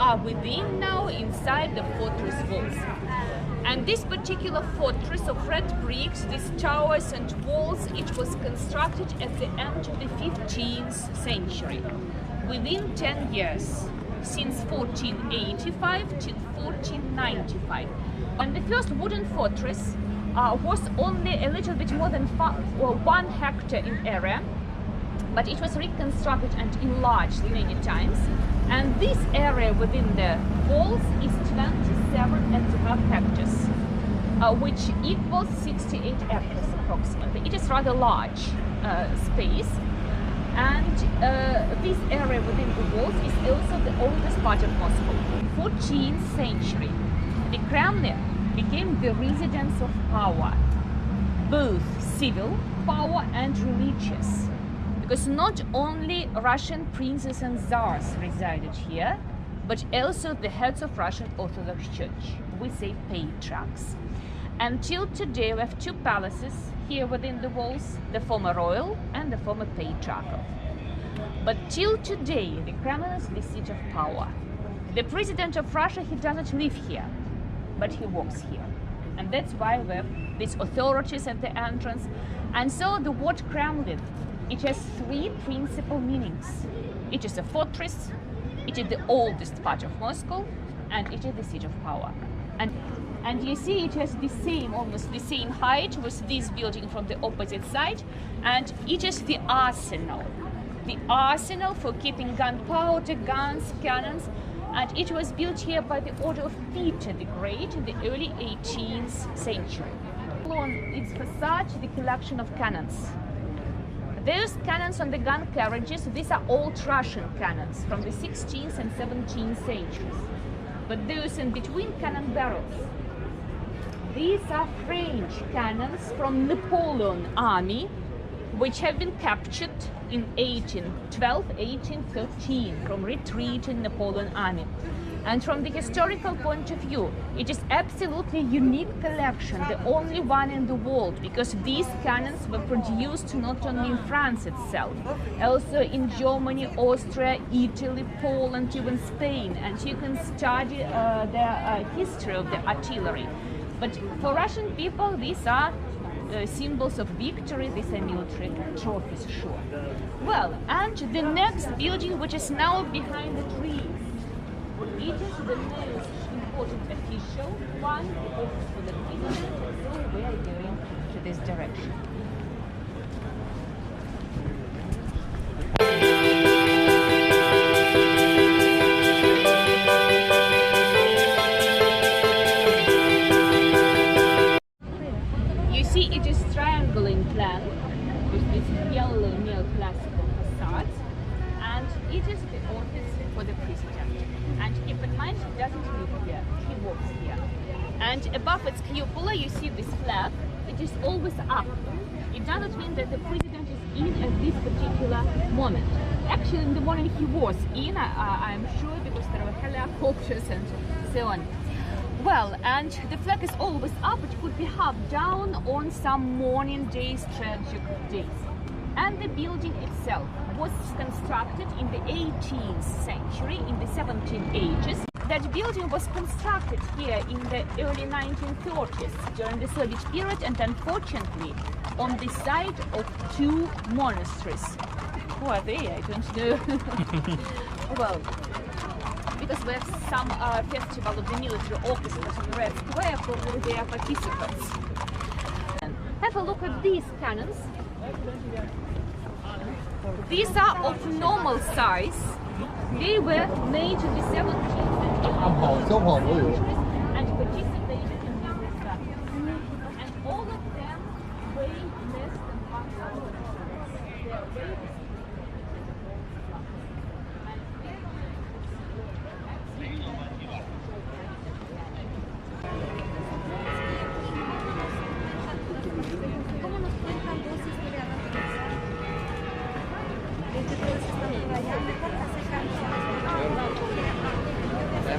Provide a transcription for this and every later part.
are within now, inside the fortress walls. And this particular fortress of red bricks, these towers and walls, it was constructed at the end of the 15th century, within 10 years, since 1485 till 1495. And the first wooden fortress was only a little bit more than 1 hectare in area, but it was reconstructed and enlarged many times. And this area within the walls is 27.5 hectares, which equals 68 acres approximately. It is rather large space. And this area within the walls is also the oldest part of Moscow. In the 14th century, the Kremlin became the residence of power, both civil power and religious. Because not only Russian princes and czars resided here, but also the heads of Russian Orthodox Church, we say patriarchs. Until today we have 2 palaces here within the walls, the former royal and the former patriarchal. But till today the Kremlin is the seat of power. The president of Russia, he doesn't live here, but he walks here. And that's why we have these authorities at the entrance. And so the word Kremlin, it has 3 principal meanings. It is a fortress, it is the oldest part of Moscow, and it is the seat of power. And you see it has the same, almost the same height with this building from the opposite side, and it is the arsenal. The arsenal for keeping gunpowder, guns, cannons, and it was built here by the order of Peter the Great in the early 18th century. On its facade, the collection of cannons. Those cannons on the gun carriages, these are old Russian cannons from the 16th and 17th centuries. But those in between cannon barrels, these are French cannons from Napoleon army, which have been captured in 1812, 1813 from retreating Napoleon army. And from the historical point of view, it is absolutely unique collection, the only one in the world, because these cannons were produced not only in France itself, also in Germany, Austria, Italy, Poland, even Spain. And you can study the history of the artillery. But for Russian people, these are symbols of victory, these are military trophies, sure. Well, and the next building, which is now behind the trees, it is the most important official one, the office for the president, so we are going to this direction. You see, it is triangle in plan with this yellow neoclassical facade, and it is the office for the president. And keep in mind, he doesn't live here, he walks here. And above its cupola, you see this flag, it is always up. It doesn't mean that the president is in at this particular moment. Actually, in the morning he was in, I'm sure, because there were helicopters and so on. Well, and the flag is always up, it could be half down on some mourning days, tragic days. And the building itself was constructed in the 18th century, in the 1780s. That building was constructed here in the early 1930s during the Soviet period, and unfortunately on the site of 2 monasteries. Who are they? I don't know. Well, because we have some festival of the military orchestras in Red Square for all their participants. And have a look at these cannons. These are of normal size. They were made in the 17th century and participated in the battle. And all of them weigh less than 1,000 tons. They are very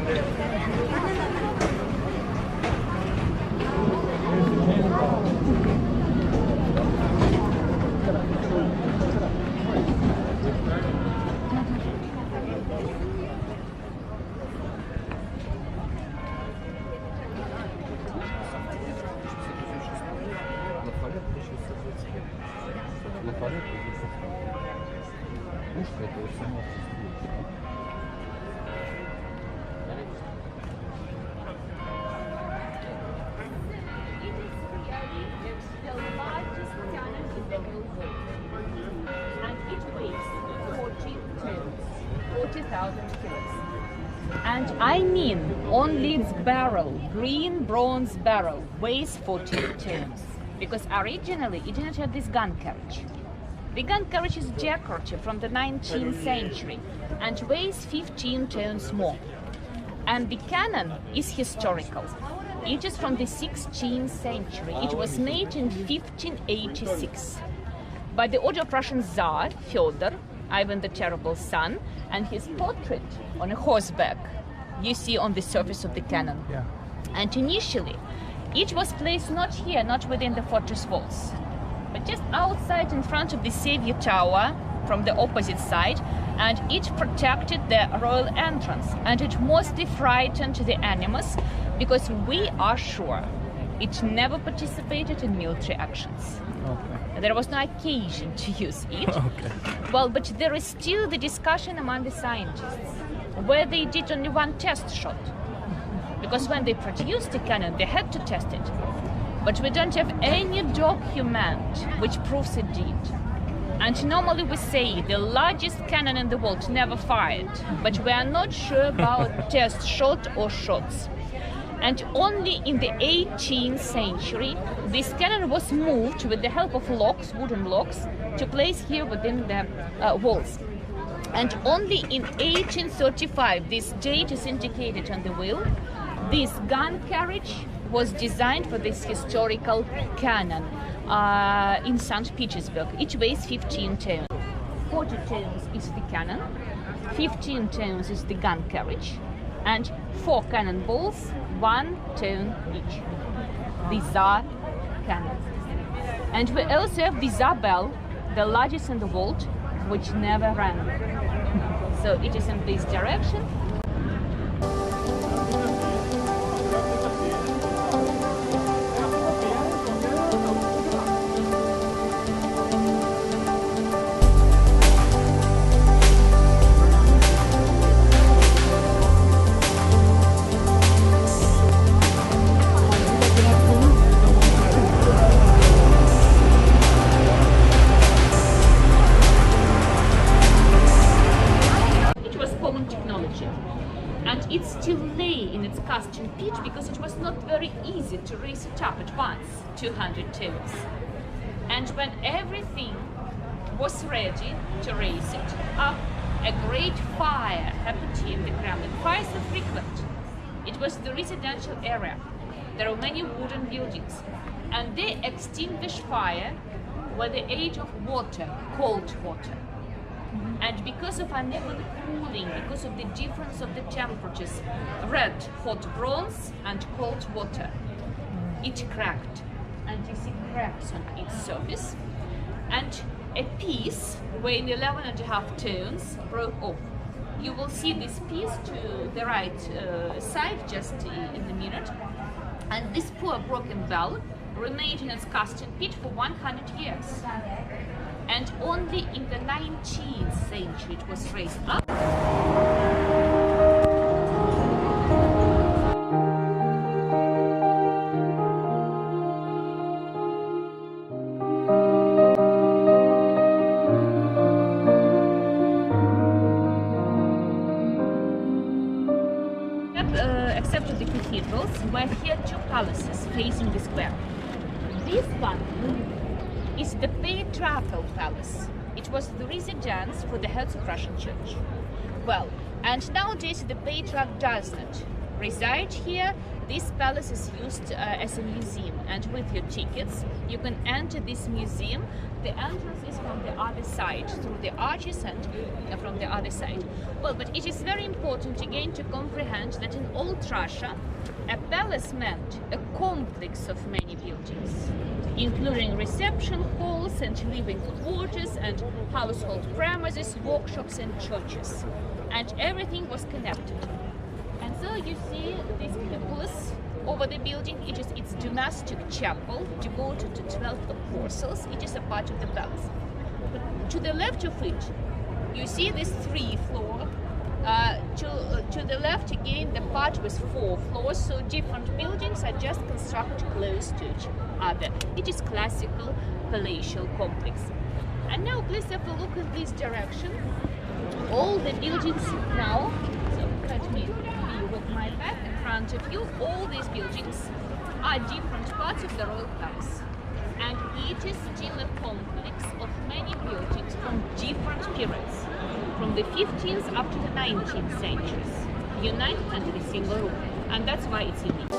Thank you. And I mean, only its barrel, green bronze barrel, weighs 14 tons. Because originally it didn't have this gun carriage. The gun carriage is decorative from the 19th century and weighs 15 tons more. And the cannon is historical. It is from the 16th century. It was made in 1586 by the order of Russian Tsar Fyodor, Ivan the Terrible's son, and his portrait on a horseback you see on the surface of the cannon. Yeah. And initially, it was placed not here, not within the fortress walls, but just outside in front of the Savior Tower from the opposite side, and it protected the royal entrance, and it mostly frightened the animals because we are sure it never participated in military actions. Okay. There was no occasion to use it. Okay. Well, but there is still the discussion among the scientists where they did only one test shot. Because when they produced the cannon, they had to test it. But we don't have any document which proves it did. And normally we say the largest cannon in the world never fired, but we are not sure about test shot or shots. And only in the 18th century, this cannon was moved with the help of locks, wooden locks, to place here within the walls. And only in 1835, this date is indicated on the wheel, this gun carriage was designed for this historical cannon in St. Petersburg. It weighs 15 tons. 40 tons is the cannon, 15 tons is the gun carriage, and 4 cannonballs, 1 ton each. The Tsar cannon. And we also have the Tsar bell, the largest in the world, which never ran. So it is in this direction. And it still lay in its casting pit because it was not very easy to raise it up at once, 200 tons. And when everything was ready to raise it up, a great fire happened here in the Kremlin. Fires are frequent. It was the residential area. There were many wooden buildings. And they extinguished fire with the aid of water, cold water. And because of uneven cooling, because of the difference of the temperatures, red hot bronze and cold water, it cracked. And you see cracks on its surface. And a piece weighing 11.5 tons broke off. You will see this piece to the right side, just in the minute. And this poor broken bell remained in its casting pit for 100 years. And only in the 19th century it was raised up. Except for the cathedrals, where here 2 palaces facing the square. This one is the Patriarchal Palace. It was the residence for the heads of Russian Church. Well, and nowadays the Patriarch does not reside here. This palace is used as a museum, and with your tickets you can enter this museum. The entrance is from the other side, through the arches and from the other side. Well, but it is very important again to comprehend that in old Russia, a palace meant a complex of many buildings, including reception halls and living quarters and household premises, workshops and churches. And everything was connected. And so you see this cupolas over the building. It is its domestic chapel devoted to 12 apostles. It is a part of the palace. But to the left of it, You see this 3 floor. To the left again, the part with 4 floors, so different buildings are just constructed close to each other. It is classical palatial complex. And now please have a look in this direction. All the buildings now, so let me be with my back in front of you, all these buildings are different parts of the royal palace. And it is still a complex of many buildings from different periods, from the 15th up to the 19th centuries, united under a single roof, and that's why it's unique.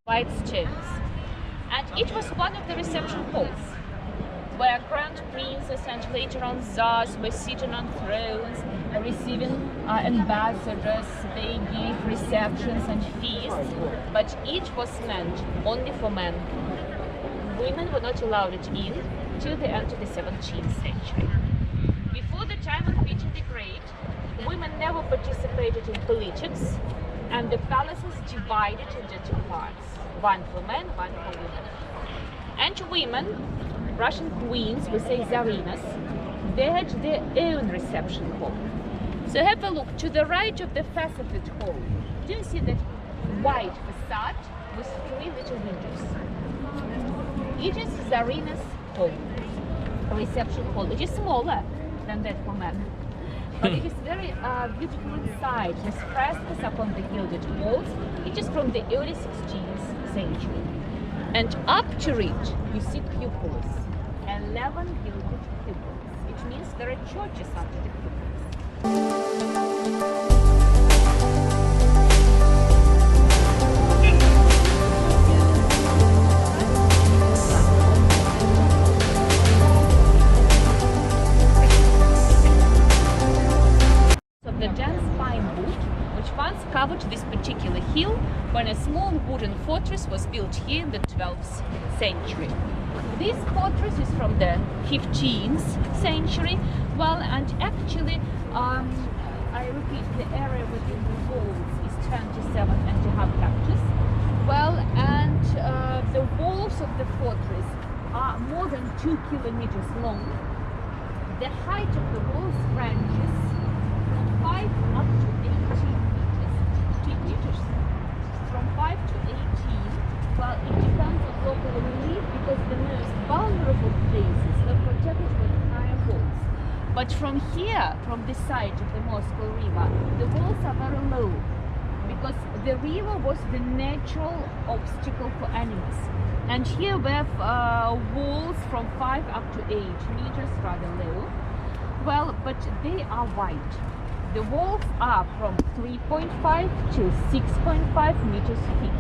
White stones, and it was one of the reception halls where grand princes and later on czars were sitting on thrones, receiving ambassadors. They gave receptions and feasts, but it was meant only for men. Women were not allowed in till the end of the 17th century. Before the time of Peter the Great, women never participated in politics, and the palaces divided into 2 parts, one for men, one for women. And women, Russian queens, we say tsarinas, they had their own reception hall. So have a look to the right of the faceted hall. Do you see that white facade with 3 little windows? It is tsarina's hall, reception hall. It is smaller than that for men, but it is very beautiful inside, with frescoes upon the gilded walls. It is from the early 16th century. And up to it, you see cupolas, 11 gilded cupolas. It means there are churches under the cupolas. Of the dense pine wood, which once covered this particular hill when a small wooden fortress was built here in the 12th century. This fortress is from the 15th century. Well, and actually, I repeat, the area within the walls is 27.5 hectares. Well, and the walls of the fortress are more than 2 kilometers long. The height of the walls ranges from 5 up to 18 meters. From 5 to 18. Well, it depends on local relief, because the most vulnerable places are protected with higher walls. But from here, from the side of the Moscow River, the walls are very low, because the river was the natural obstacle for animals. And here we have walls from 5 up to 8 meters, rather low. Well, but they are wide. The walls are from 3.5 to 6.5 meters thick.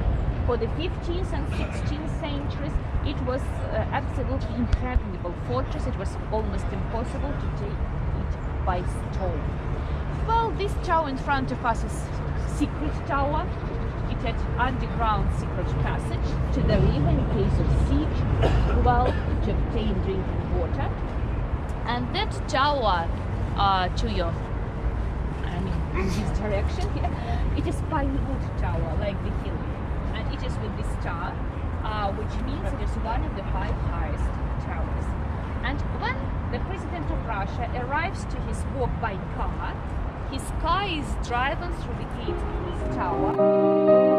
For the 15th and 16th centuries, it was absolutely impregnable fortress. It was almost impossible to take it by storm. Well, this tower in front of us is secret tower. It had underground secret passage to the river in case of siege, well, to obtain drinking water. And that tower to your, in this direction here, it is pine wood tower, like the hill. And it is with this star, which means it is one of the 5 highest towers. And when the President of Russia arrives to his work by car, his car is driven through the gate of this tower.